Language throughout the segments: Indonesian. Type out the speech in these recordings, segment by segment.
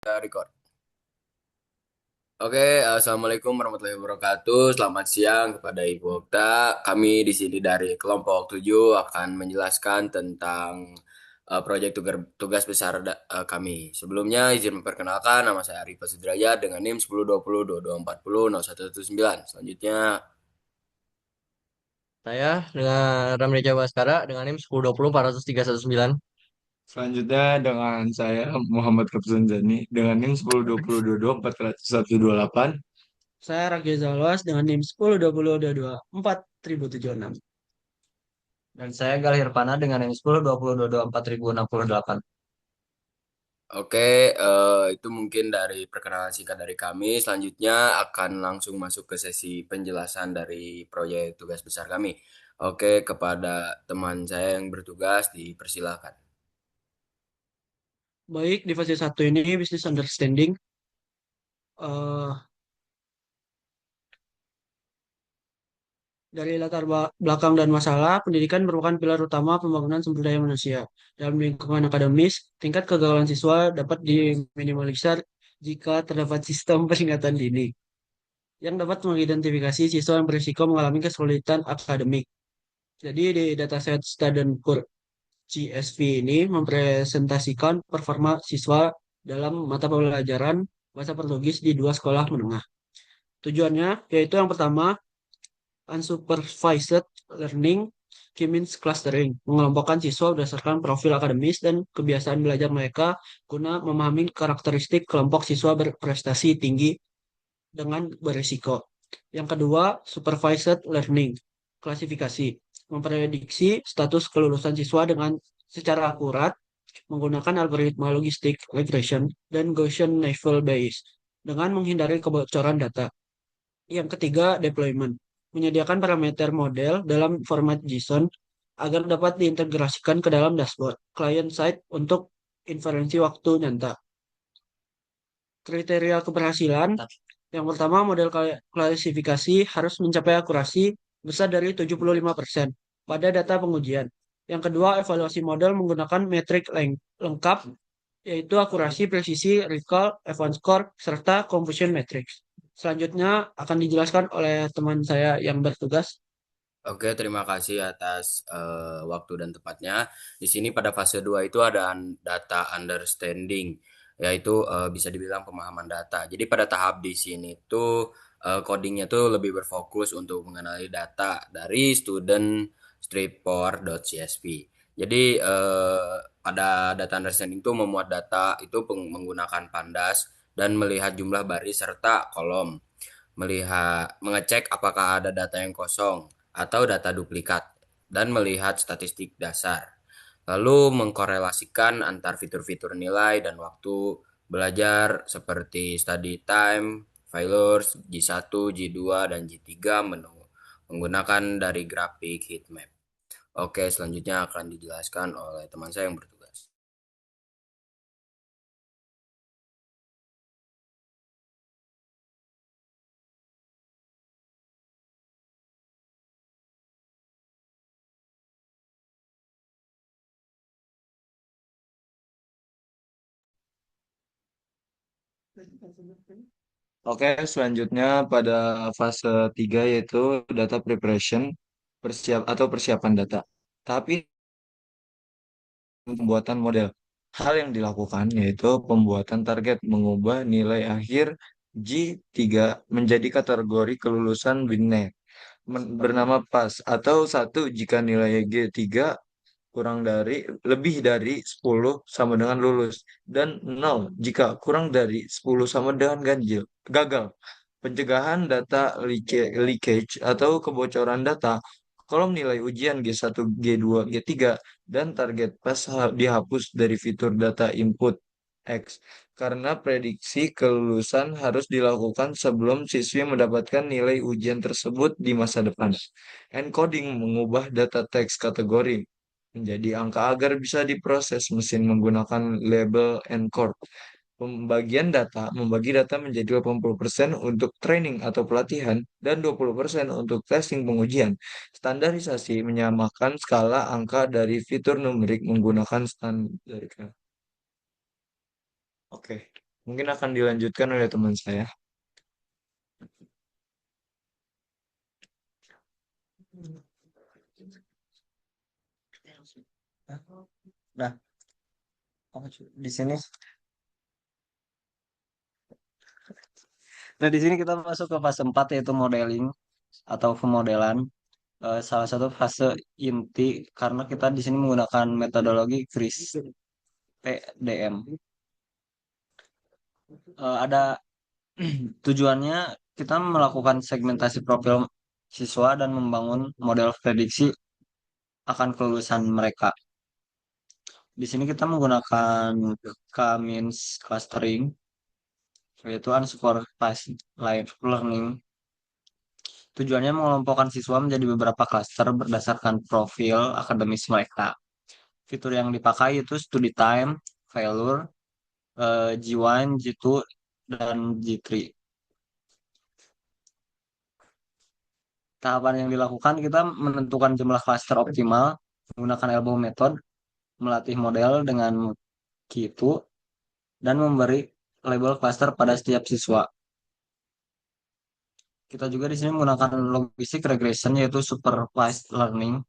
Record. Oke, Assalamualaikum warahmatullahi wabarakatuh. Selamat siang kepada Ibu Okta. Kami di sini dari kelompok 7 akan menjelaskan tentang proyek tugas besar kami. Sebelumnya izin memperkenalkan, nama saya Arif Sudrajat dengan NIM 1020 2240 0119. Selanjutnya, Saya dengan Ramli Jawa Baskara dengan NIM 1020 40319. Selanjutnya dengan saya Muhammad Kapsun Zani dengan NIM 102022 40128. Saya Ragil Zalwas dengan NIM 102022 4076. Dan saya Galih Pana dengan NIM 102022 4068. oke, itu mungkin dari perkenalan singkat dari kami. Selanjutnya akan langsung masuk ke sesi penjelasan dari proyek tugas besar kami. Oke, kepada teman saya yang bertugas, dipersilakan. Baik, di fase 1 ini business understanding. eh dari latar belakang dan masalah, pendidikan merupakan pilar utama pembangunan sumber daya manusia. Dalam lingkungan akademis, tingkat kegagalan siswa dapat diminimalisir jika terdapat sistem peringatan dini yang dapat mengidentifikasi siswa yang berisiko mengalami kesulitan akademik. Jadi di dataset Standard CSV ini mempresentasikan performa siswa dalam mata pelajaran bahasa Portugis di dua sekolah menengah. Tujuannya yaitu yang pertama, unsupervised learning key means clustering, mengelompokkan siswa berdasarkan profil akademis dan kebiasaan belajar mereka guna memahami karakteristik kelompok siswa berprestasi tinggi dengan berisiko. Yang kedua, supervised learning, klasifikasi, memprediksi status kelulusan siswa dengan secara akurat menggunakan algoritma logistik regression dan Gaussian Naval Bayes dengan menghindari kebocoran data. Yang ketiga, deployment, menyediakan parameter model dalam format JSON agar dapat diintegrasikan ke dalam dashboard client side untuk inferensi waktu nyata. Kriteria keberhasilan, yang pertama, model klasifikasi harus mencapai akurasi besar dari 75% pada data pengujian. Yang kedua, evaluasi model menggunakan metrik lengkap, yaitu akurasi, presisi, recall, Evans score, serta confusion matrix. Selanjutnya akan dijelaskan oleh teman saya yang bertugas. Oke, terima kasih atas waktu dan tepatnya. Di sini pada fase 2 itu ada data understanding, yaitu bisa dibilang pemahaman data. Jadi pada tahap di sini tuh codingnya tuh lebih berfokus untuk mengenali data dari student.stripor.csv. Jadi pada data understanding itu memuat data itu menggunakan pandas dan melihat jumlah baris serta kolom, mengecek apakah ada data yang kosong atau data duplikat, dan melihat statistik dasar. Lalu mengkorelasikan antar fitur-fitur nilai dan waktu belajar seperti study time, failures, J1, J2, dan J3 menggunakan dari grafik heatmap. Oke, selanjutnya akan dijelaskan oleh teman saya yang bertugas. Oke, selanjutnya pada fase 3 yaitu data preparation, persiapan data. Tapi pembuatan model. Hal yang dilakukan yaitu pembuatan target mengubah nilai akhir J3 menjadi kategori kelulusan biner bernama PAS atau satu jika nilai G3 kurang dari lebih dari 10 sama dengan lulus dan nol jika kurang dari 10 sama dengan gagal. Pencegahan data leakage atau kebocoran data. Kolom nilai ujian G1, G2, G3 dan target pas dihapus dari fitur data input X karena prediksi kelulusan harus dilakukan sebelum siswi mendapatkan nilai ujian tersebut di masa depan. Encoding mengubah data teks kategori menjadi angka agar bisa diproses mesin menggunakan label encode. Membagi data menjadi 80% untuk training atau pelatihan dan 20% untuk testing pengujian. Standarisasi menyamakan skala angka dari fitur numerik menggunakan standar. Oke. Mungkin akan dilanjutkan oleh teman saya. Nah, di sini, nah di sini kita masuk ke fase 4 yaitu modeling atau pemodelan. Salah satu fase inti karena kita di sini menggunakan metodologi KRIS PDM. Ada tujuannya kita melakukan segmentasi profil siswa dan membangun model prediksi akan kelulusan mereka. Di sini kita menggunakan K-means clustering, yaitu unsupervised live learning. Tujuannya mengelompokkan siswa menjadi beberapa klaster berdasarkan profil akademis mereka. Fitur yang dipakai itu study time, failure, G1, G2, dan G3. Tahapan yang dilakukan kita menentukan jumlah klaster optimal menggunakan elbow method, melatih model dengan Q2, dan memberi label klaster pada setiap siswa. Kita juga di sini menggunakan logistic regression yaitu supervised learning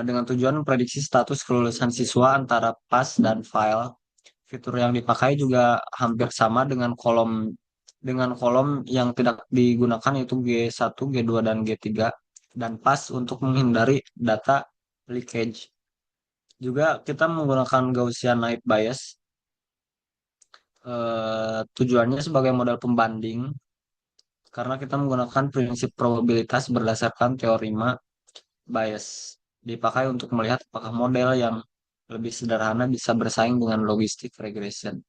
dengan tujuan prediksi status kelulusan siswa antara pas dan file. Fitur yang dipakai juga hampir sama dengan kolom yang tidak digunakan yaitu G1, G2, dan G3 dan pas untuk menghindari data leakage. Juga kita menggunakan Gaussian naive bias tujuannya sebagai model pembanding karena kita menggunakan prinsip probabilitas berdasarkan teorema bias dipakai untuk melihat apakah model yang lebih sederhana bisa bersaing dengan logistic regression.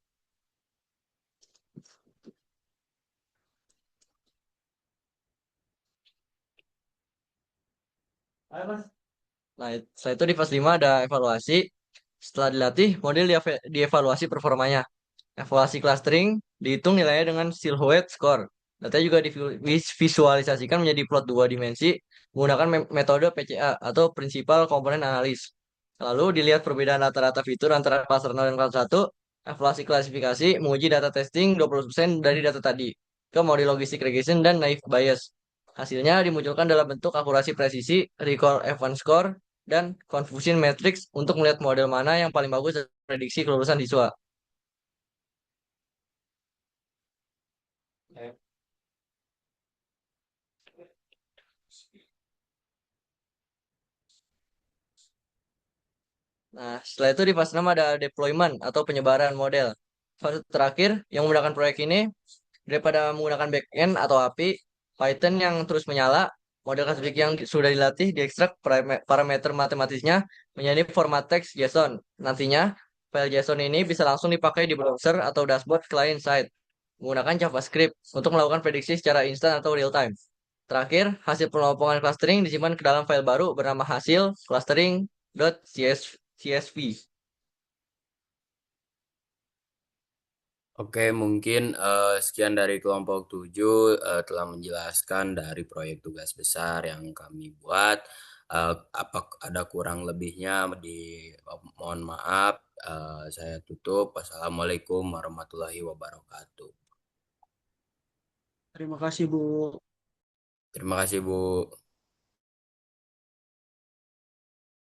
Nah, setelah itu di fase 5 ada evaluasi. Setelah dilatih, model dievaluasi performanya. Evaluasi clustering dihitung nilainya dengan silhouette score. Data juga divisualisasikan menjadi plot dua dimensi menggunakan metode PCA atau Principal Component Analysis. Lalu dilihat perbedaan rata-rata fitur antara cluster 0 dan cluster 1. Evaluasi klasifikasi menguji data testing 20% dari data tadi ke model logistic regression dan naive bias. Hasilnya dimunculkan dalam bentuk akurasi presisi, recall F1 score, dan confusion matrix untuk melihat model mana yang paling bagus dan prediksi kelulusan siswa. Nah, setelah itu di fase 6 ada deployment atau penyebaran model. Fase terakhir yang menggunakan proyek ini, daripada menggunakan backend atau API, Python yang terus menyala, model classification yang sudah dilatih diekstrak parameter matematisnya menjadi format teks JSON. Nantinya, file JSON ini bisa langsung dipakai di browser atau dashboard client side menggunakan JavaScript untuk melakukan prediksi secara instan atau real time. Terakhir, hasil pengelompokan clustering disimpan ke dalam file baru bernama hasil clustering.csv. Oke, mungkin sekian dari kelompok 7 telah menjelaskan dari proyek tugas besar yang kami buat. Apa ada kurang lebihnya mohon maaf. Saya tutup. Wassalamualaikum warahmatullahi wabarakatuh. Terima kasih, Bu. Terima kasih, Bu.